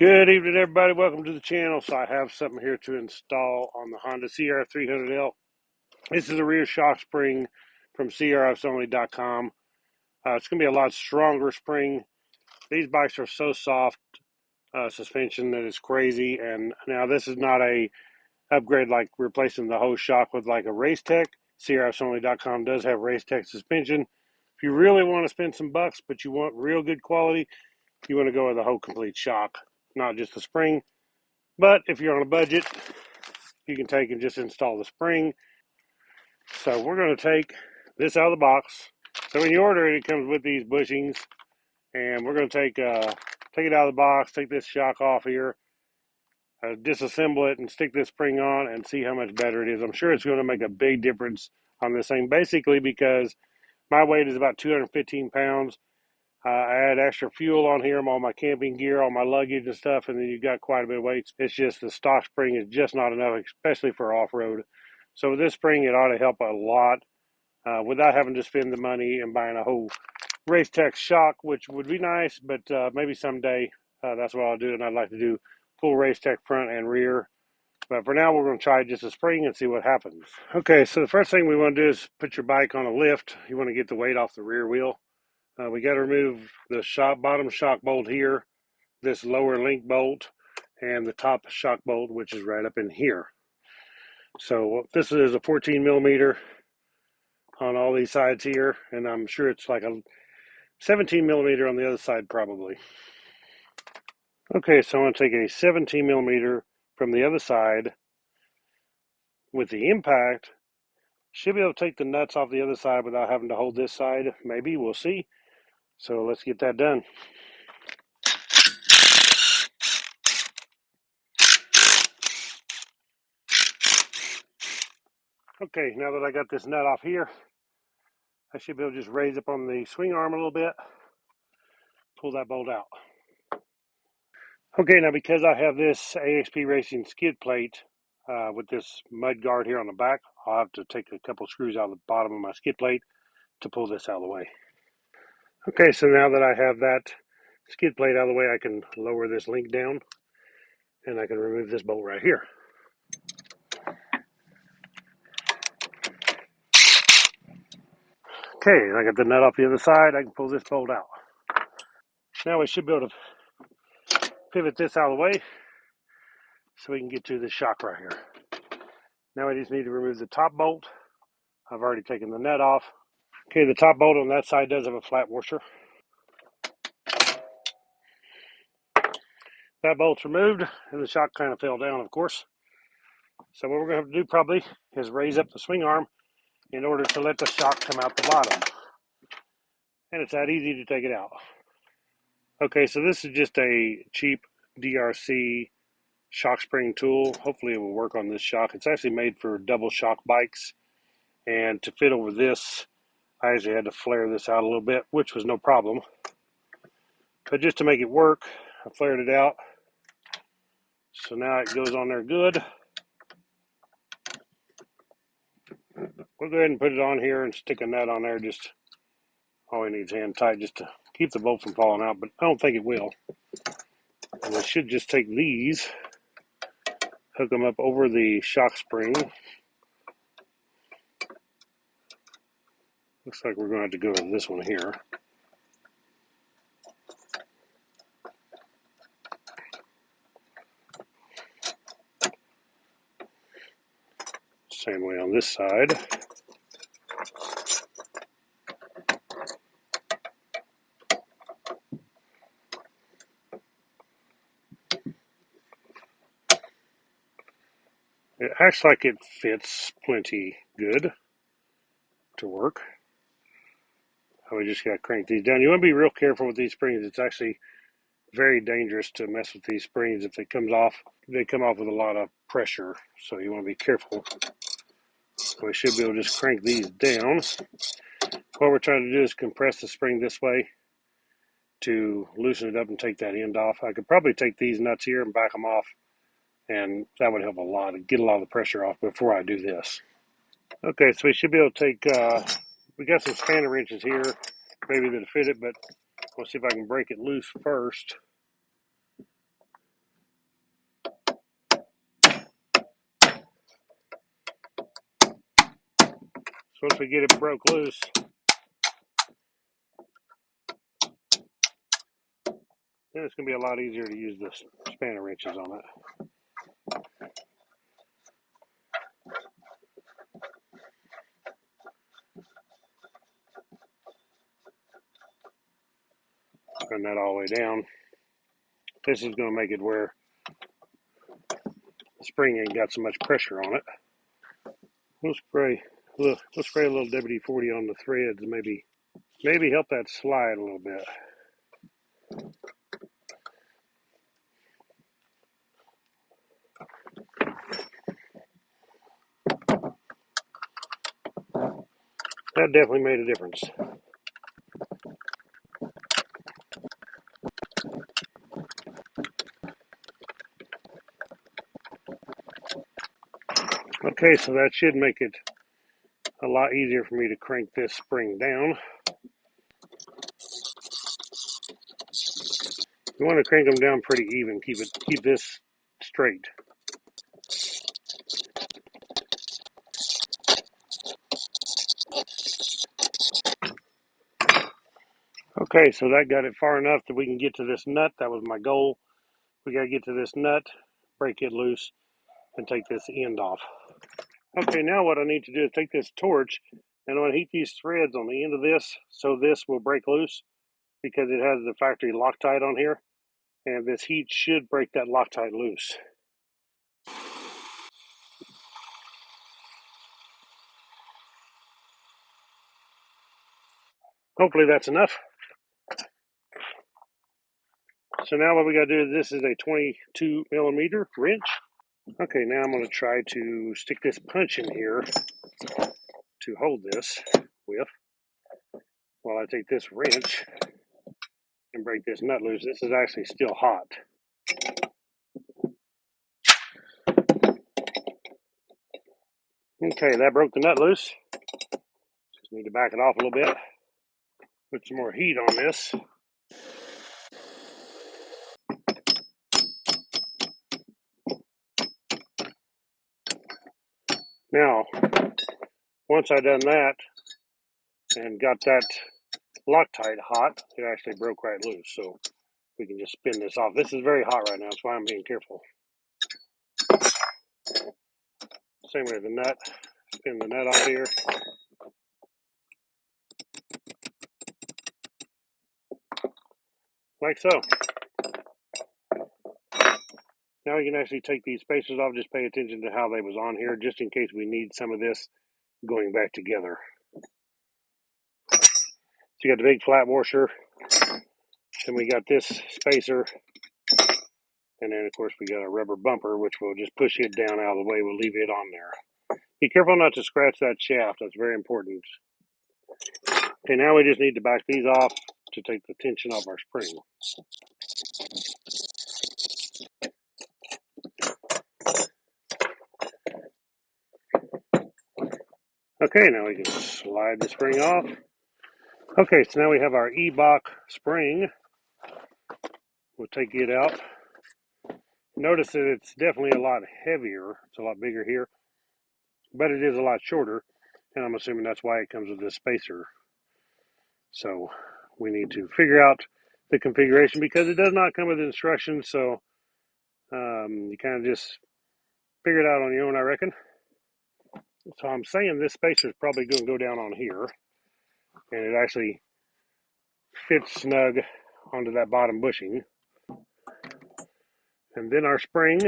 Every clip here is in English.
Good evening, everybody. Welcome to the channel. So I have something here to install on the Honda CRF300L. This is a rear shock spring from CRFs.com. It's going to be a lot stronger spring. These bikes are so soft suspension that it's crazy. And now this is not a upgrade like replacing the whole shock with like a Race Tech. CRFs.com does have Race Tech suspension. If you really want to spend some bucks, but you want real good quality, you want to go with a whole complete shock, not just the spring. But if you're on a budget, you can take and just install the spring. So we're going to take this out of the box. So when you order it, it comes with these bushings, and we're going to take it out of the box, take this shock off here, disassemble it, and stick this spring on, and see how much better it is. I'm sure it's going to make a big difference on this thing, basically because my weight is about 215 pounds. I add extra fuel on here, all my camping gear, all my luggage and stuff, and then you've got quite a bit of weight. It's just the stock spring is just not enough, especially for off-road. So with this spring, it ought to help a lot without having to spend the money and buying a whole Race Tech shock, which would be nice, but maybe someday that's what I'll do, and I'd like to do full Race Tech front and rear. But for now, we're going to try just a spring and see what happens. Okay, so the first thing we want to do is put your bike on a lift. You want to get the weight off the rear wheel. We got to remove the bottom shock bolt here, this lower link bolt, and the top shock bolt, which is right up in here. So this is a 14 millimeter on all these sides here, and I'm sure it's like a 17 millimeter on the other side probably. Okay, so I'm going to take a 17 millimeter from the other side. With the impact, should be able to take the nuts off the other side without having to hold this side. Maybe, we'll see. So let's get that done. Okay, now that I got this nut off here, I should be able to just raise up on the swing arm a little bit, pull that bolt out. Okay, now because I have this AXP Racing skid plate with this mud guard here on the back, I'll have to take a couple screws out of the bottom of my skid plate to pull this out of the way. Okay, so now that I have that skid plate out of the way, I can lower this link down and I can remove this bolt right here. Okay, I got the nut off the other side. I can pull this bolt out. Now we should be able to pivot this out of the way so we can get to the shock right here. Now I just need to remove the top bolt. I've already taken the nut off. Okay, the top bolt on that side does have a flat washer. That bolt's removed, and the shock kind of fell down, of course. So what we're going to have to do probably is raise up the swing arm in order to let the shock come out the bottom. And it's that easy to take it out. Okay, so this is just a cheap DRC shock spring tool. Hopefully it will work on this shock. It's actually made for double shock bikes. And to fit over this, I actually had to flare this out a little bit, which was no problem. But just to make it work, I flared it out. So now it goes on there good. We'll go ahead and put it on here and stick a nut on there. Just all we need is hand tight just to keep the bolt from falling out, but I don't think it will. And I should just take these, hook them up over the shock spring. Looks like we're going to have to go with this one here. Same way on this side. It acts like it fits plenty good to work. We just got to crank these down. You want to be real careful with these springs. It's actually very dangerous to mess with these springs. If it comes off, they come off with a lot of pressure, so you want to be careful. We should be able to just crank these down. What we're trying to do is compress the spring this way to loosen it up and take that end off. I could probably take these nuts here and back them off, and that would help a lot, get a lot of the pressure off before I do this. Okay, so we should be able to take, we got some spanner wrenches here, maybe that'll fit it, but we'll see if I can break it loose first. So once we get it broke loose, then it's going to be a lot easier to use the spanner wrenches on it. Run that all the way down. This is going to make it where the spring ain't got so much pressure on it. We'll spray a little WD-40 on the threads, maybe help that slide a little bit. That definitely made a difference. Okay, so that should make it a lot easier for me to crank this spring down. You want to crank them down pretty even, keep this straight. Okay, so that got it far enough that we can get to this nut. That was my goal. We got to get to this nut, break it loose, and take this end off. Okay, now what I need to do is take this torch, and I'm going to heat these threads on the end of this, so this will break loose, because it has the factory Loctite on here, and this heat should break that Loctite loose. Hopefully that's enough. So now what we got to do is, this is a 22 millimeter wrench. Okay, now I'm going to try to stick this punch in here to hold this with, while I take this wrench and break this nut loose. This is actually still hot. Okay, that broke the nut loose. Just need to back it off a little bit. Put some more heat on this. Now, once I done that and got that Loctite hot, it actually broke right loose. So we can just spin this off. This is very hot right now. That's why I'm being careful. Same way with the nut. Spin the nut off here. Like so. Now we can actually take these spacers off. Just pay attention to how they was on here, just in case we need some of this going back together. So you got the big flat washer. Then we got this spacer. And then, of course, we got a rubber bumper, which will just push it down out of the way. We'll leave it on there. Be careful not to scratch that shaft. That's very important. Okay, now we just need to back these off to take the tension off our spring. Okay, now we can slide the spring off. Okay, so now we have our E-Bach spring. We'll take it out. Notice that it's definitely a lot heavier. It's a lot bigger here, but it is a lot shorter, and I'm assuming that's why it comes with this spacer. So we need to figure out the configuration, because it does not come with instructions, so you kind of just figure it out on your own, I reckon. So I'm saying this spacer is probably going to go down on here, and it actually fits snug onto that bottom bushing. And then our spring.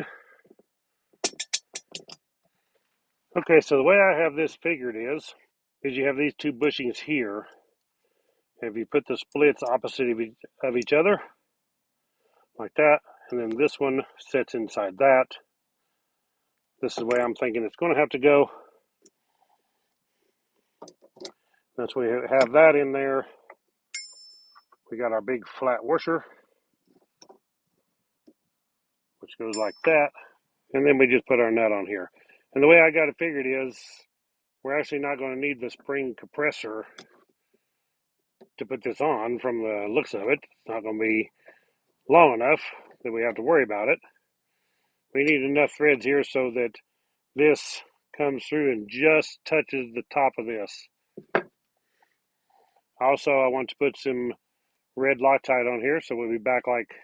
Okay, so the way I have this figured is you have these two bushings here. If you put the splits opposite of each other, like that, and then this one sits inside that. This is the way I'm thinking it's going to have to go. That's why we have that in there. We got our big flat washer, which goes like that. And then we just put our nut on here. And the way I got it figured is, we're actually not going to need the spring compressor to put this on. From the looks of it, it's not going to be long enough that we have to worry about it. We need enough threads here so that this comes through and just touches the top of this. Also, I want to put some red Loctite on here so we'll be back like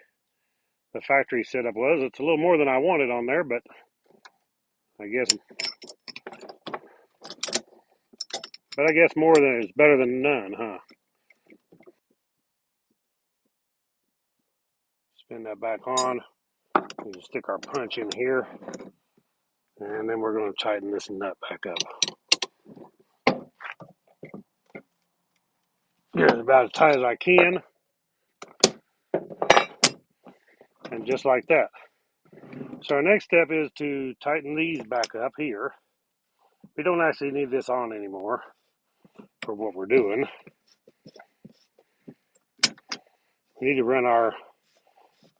the factory setup was. It's a little more than I wanted on there, but I guess more than is better than none, huh? Spin that back on. We'll stick our punch in here, and then we're going to tighten this nut back up. Get it about as tight as I can, and just like that. So our next step is to tighten these back up here. We don't actually need this on anymore for what we're doing. We need to run our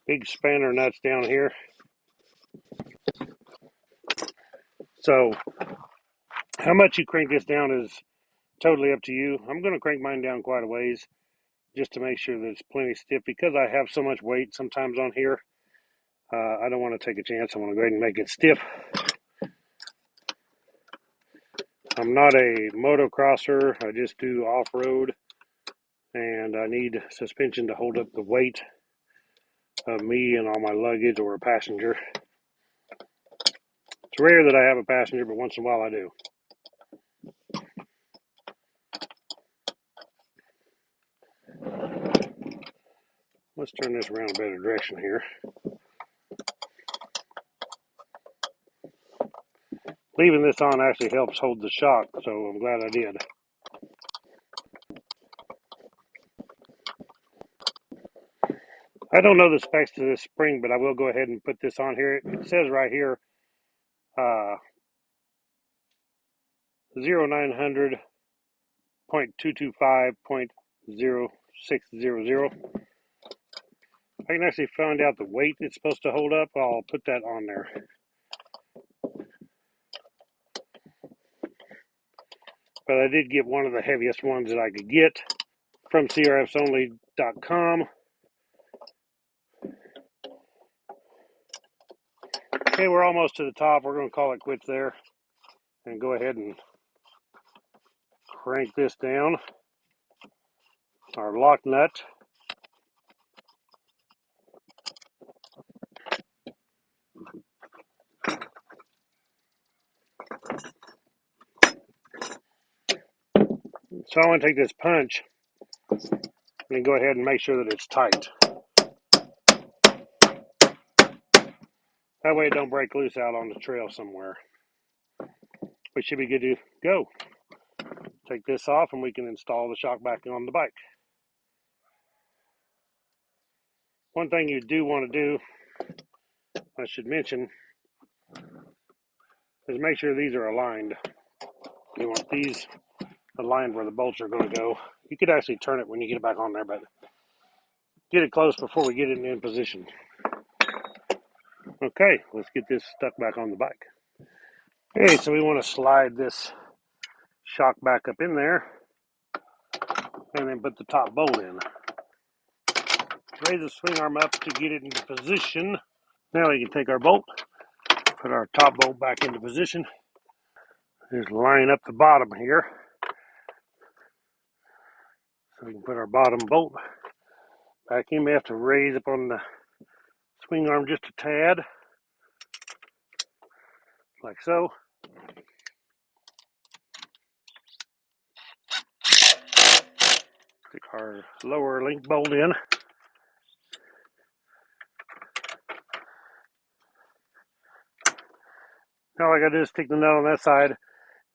big spanner nuts down here. So how much you crank this down is totally up to you. I'm going to crank mine down quite a ways just to make sure that it's plenty stiff, because I have so much weight sometimes on here. I don't want to take a chance. I want to go ahead and make it stiff. I'm not a motocrosser. I just do off-road, and I need suspension to hold up the weight of me and all my luggage, or a passenger. It's rare that I have a passenger, but once in a while I do. Let's turn this around a better direction here. Leaving this on actually helps hold the shock, so I'm glad I did. I don't know the specs to this spring, but I will go ahead and put this on here. It says right here, 0900.225.0600. I can actually find out the weight it's supposed to hold up. I'll put that on there. But I did get one of the heaviest ones that I could get from CRFs.com. Okay, we're almost to the top. We're going to call it quits there and go ahead and crank this down. Our lock nut. So I want to take this punch and go ahead and make sure that it's tight. That way it don't break loose out on the trail somewhere. We should be good to go. Take this off and we can install the shock back on the bike. One thing you do want to do, I should mention, is make sure these are aligned. You want these aligned where the bolts are going to go. You could actually turn it when you get it back on there, but get it close before we get it in position. Okay, let's get this stuck back on the bike. Okay, so we want to slide this shock back up in there and then put the top bolt in. Raise the swing arm up to get it into position. Now we can take our bolt, put our top bolt back into position. Just line up the bottom here. So we can put our bottom bolt back in. We have to raise up on the swing arm just a tad, like so. Stick our lower link bolt in. Now all I gotta do is stick the nut on that side,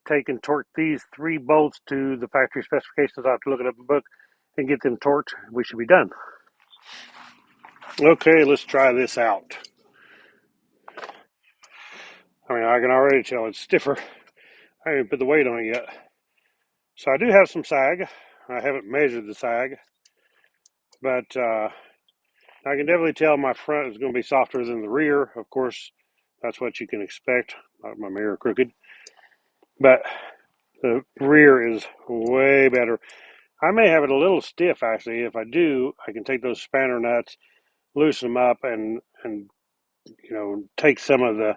take and torque these 3 bolts to the factory specifications. I have to look it up in the book and get them torqued. We should be done. Okay, let's try this out. I mean, I can already tell it's stiffer. I haven't put the weight on it yet. So I do have some sag. I haven't measured the sag, but I can definitely tell my front is going to be softer than the rear. Of course, that's what you can expect. My mirror crooked, but the rear is way better. I may have it a little stiff actually. If I do, I can take those spanner nuts, loosen them up, and take some of the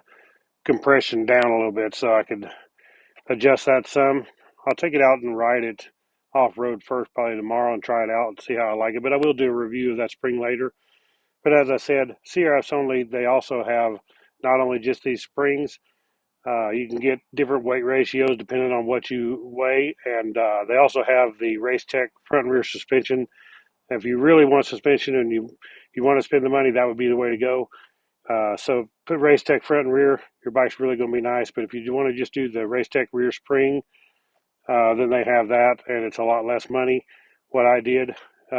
compression down a little bit, so I could adjust that some. I'll take it out and ride it off-road first, probably tomorrow, and try it out and see how I like it. But I will do a review of that spring later. But as I said, CRFs only, they also have not only just these springs, you can get different weight ratios depending on what you weigh, and they also have the Race Tech front and rear suspension. If you really want suspension and you want to spend the money, that would be the way to go. So put Race Tech front and rear. Your bike's really going to be nice. But if you want to just do the Race Tech rear spring, then they have that, and it's a lot less money. What I did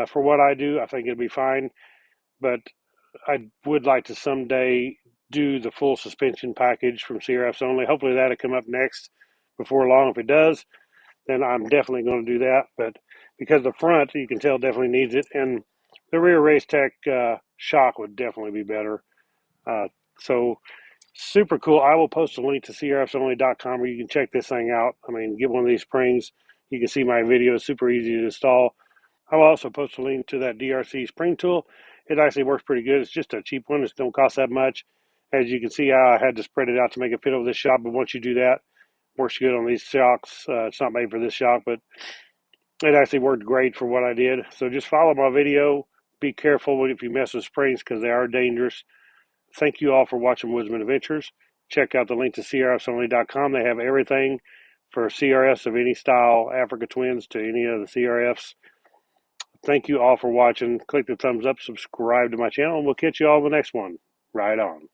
for what I do, I think it'll be fine. But I would like to someday do the full suspension package from CRFs only. Hopefully that'll come up next before long. If it does, then I'm definitely going to do that. But because the front, you can tell, definitely needs it, and the rear Race Tech shock would definitely be better. Uh, so super cool. I will post a link to CRFsonly.com where you can check this thing out. I mean, get one of these springs. You can see my video. Super easy to install. I will also post a link to that DRC spring tool. It actually works pretty good. It's just a cheap one. It don't cost that much. As you can see, I had to spread it out to make it fit over this shock, but once you do that, it works good on these shocks. It's not made for this shock, but it actually worked great for what I did. So just follow my video. Be careful if you mess with springs because they are dangerous. Thank you all for watching Woodzman Adventures. Check out the link to CRFsonly.com. They have everything for CRFs of any style, Africa Twins to any of the CRFs. Thank you all for watching. Click the thumbs up, subscribe to my channel, and we'll catch you all in the next one. Right on.